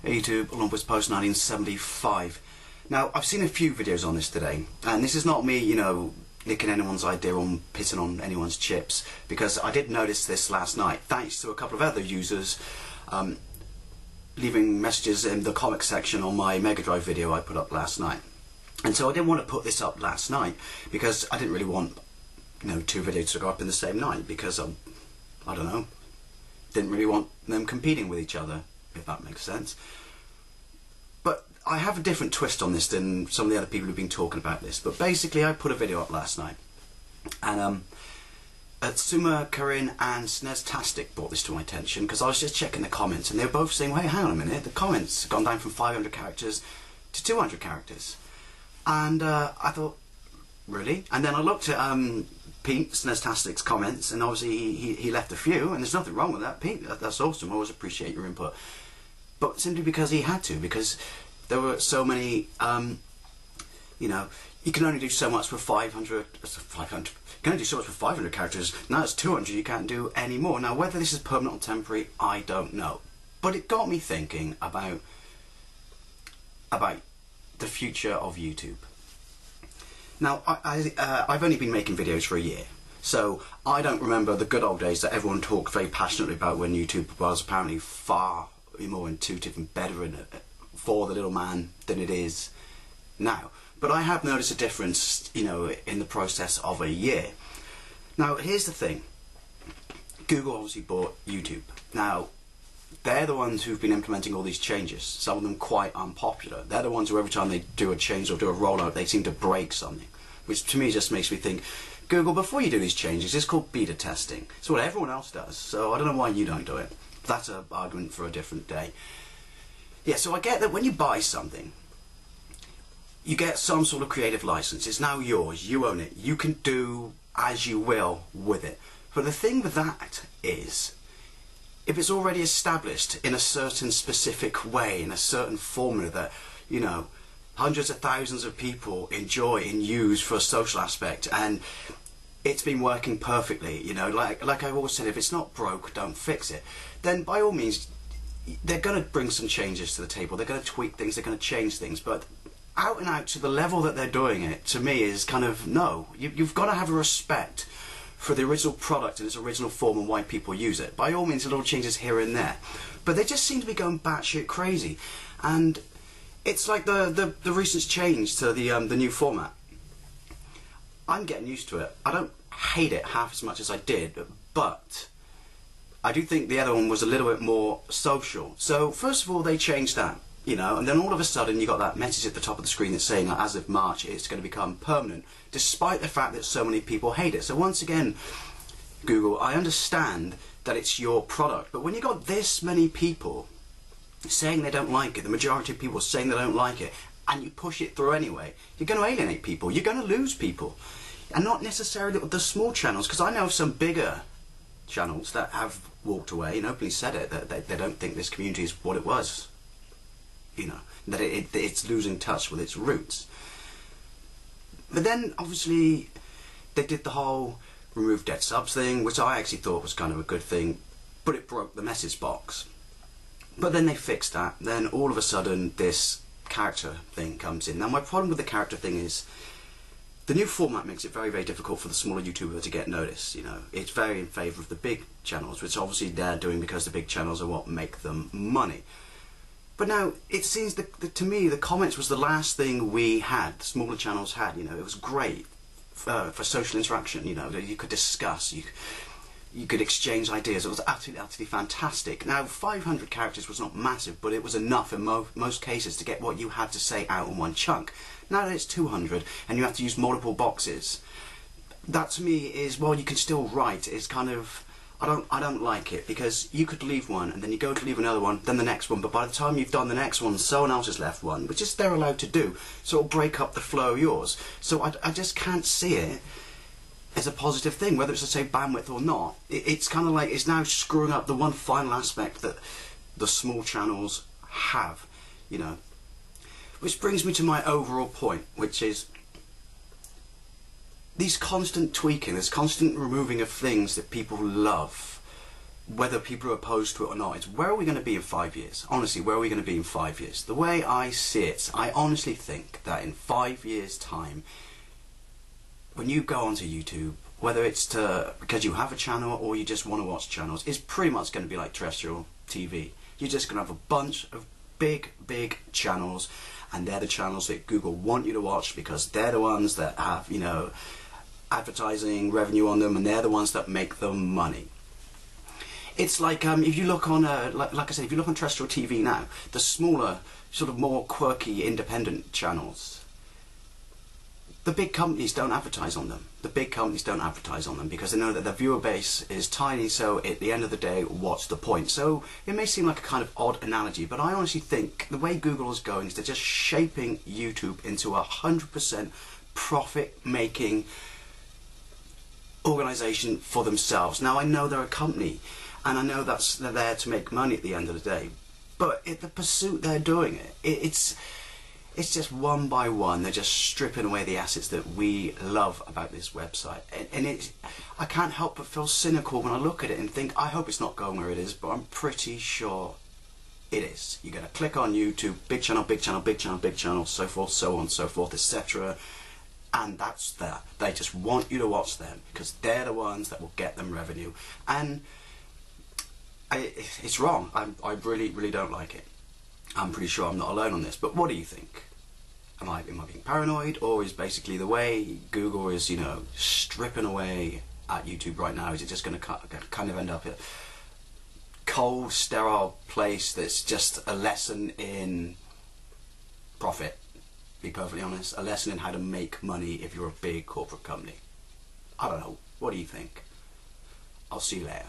Hey YouTube, Olympus Post 1975. Now, I've seen a few videos on this today, and this is not me, nicking anyone's idea or pissing on anyone's chips, because I did notice this last night, thanks to a couple of other users leaving messages in the comment section on my Mega Drive video I put up last night. And so I didn't want to put this up last night, because I didn't really want, two videos to go up in the same night, because I don't know, didn't really want them competing with each other, if that makes sense. But I have a different twist on this than some of the other people who've been talking about this. But basically, I put a video up last night, and Suma, Karin and Sneztastic brought this to my attention, because I was just checking the comments, and they were both saying, "Wait, hang on a minute, the comments have gone down from 500 characters to 200 characters. And I thought, really? And then I looked at Pete Sneztastic's comments, and obviously he left a few, and there's nothing wrong with that. Pete, that's awesome. I always appreciate your input. But simply because he had to, because there were so many, you can only do so much with 500. You can only do so much with 500 characters. Now it's 200. You can't do any more. Now whether this is permanent or temporary, I don't know. But it got me thinking about the future of YouTube. Now, I've only been making videos for a year, so I don't remember the good old days that everyone talked very passionately about, when YouTube was apparently far more intuitive and better for the little man than it is now. But I have noticed a difference, in the process of a year. Now, here's the thing. Google obviously bought YouTube. Now, they're the ones who've been implementing all these changes, some of them quite unpopular. They're the ones who every time they do a change or do a rollout, they seem to break something, which to me just makes me think, Google, before you do these changes, it's called beta testing. It's what everyone else does, so I don't know why you don't do it. That's an argument for a different day. Yeah, so I get that when you buy something, you get some sort of creative license. It's now yours, you own it, you can do as you will with it. But the thing with that is, if it's already established in a certain specific way, in a certain formula that, hundreds of thousands of people enjoy and use for a social aspect, and it's been working perfectly, like I've always said, if it's not broke, don't fix it, then by all means, they're going to bring some changes to the table, they're going to tweak things, they're going to change things, but out and out to the level that they're doing it, to me, is kind of, no. You've got to have a respect for the original product in its original form and why people use it. By all means, little changes here and there, but they just seem to be going batshit crazy, and it's like the recent change to the new format. I'm getting used to it. I don't hate it half as much as I did, but I do think the other one was a little bit more social. So first of all, they changed that, and then all of a sudden you got that message at the top of the screen that's saying that as of March it's going to become permanent, despite the fact that so many people hate it. So once again, Google, I understand that it's your product, but when you got this many people saying they don't like it, the majority of people saying they don't like it, and you push it through anyway, you're going to alienate people, you're going to lose people. And not necessarily the small channels, because I know of some bigger channels that have walked away and openly said it, that they don't think this community is what it was. That it's losing touch with its roots. But then, obviously, they did the whole remove dead subs thing, which I actually thought was kind of a good thing, but it broke the message box. But then they fixed that, then all of a sudden this character thing comes in. Now my problem with the character thing is, the new format makes it very, very difficult for the smaller YouTuber to get noticed, It's very in favour of the big channels, which obviously they're doing because the big channels are what make them money. But now, it seems that to me, the comments was the last thing we had, the smaller channels had, it was great for social interaction, that you could discuss, you could exchange ideas, it was absolutely fantastic. Now, 500 characters was not massive, but it was enough in most cases to get what you had to say out in one chunk. Now that it's 200, and you have to use multiple boxes, that to me is, well, you can still write, it's kind of, I don't like it, because you could leave one, and then you go to leave another one, then the next one, but by the time you've done the next one, someone else has left one, which is they're allowed to do, so it'll break up the flow of yours. So I just can't see it as a positive thing, whether it's to say bandwidth or not. It's kind of like, it's now screwing up the one final aspect that the small channels have, Which brings me to my overall point, which is, these constant tweaking, this constant removing of things that people love, whether people are opposed to it or not, it's where are we going to be in 5 years? Honestly, where are we going to be in 5 years? The way I see it, I honestly think that in 5 years' time, when you go onto YouTube, whether it's because you have a channel or you just want to watch channels, it's pretty much going to be like terrestrial TV. You're just going to have a bunch of big channels, and they're the channels that Google want you to watch because they're the ones that have, you know, advertising revenue on them, and they're the ones that make them money. It's like if you look on like I said, if you look on terrestrial TV now, the smaller, sort of more quirky, independent channels, the big companies don't advertise on them. The big companies don't advertise on them because they know that their viewer base is tiny, so at the end of the day, what's the point? So it may seem like a kind of odd analogy, but I honestly think the way Google is going is they're just shaping YouTube into 100% profit-making organisation for themselves. Now, I know they're a company, and I know they're there to make money at the end of the day, but the pursuit they're doing it's just one by one, they're just stripping away the assets that we love about this website. And I can't help but feel cynical when I look at it and think, I hope it's not going where it is, but I'm pretty sure it is. You're going to click on YouTube, big channel, big channel, big channel, big channel, so forth, so on, so forth, etc. And that's that. They just want you to watch them because they're the ones that will get them revenue. And it's wrong. I really don't like it. I'm pretty sure I'm not alone on this. But what do you think? Am I being paranoid, or is basically the way Google is, you know, stripping away at YouTube right now, is it just going to kind of end up a cold, sterile place that's just a lesson in profit? Be perfectly honest, a lesson in how to make money if you're a big corporate company. I don't know. What do you think? I'll see you later.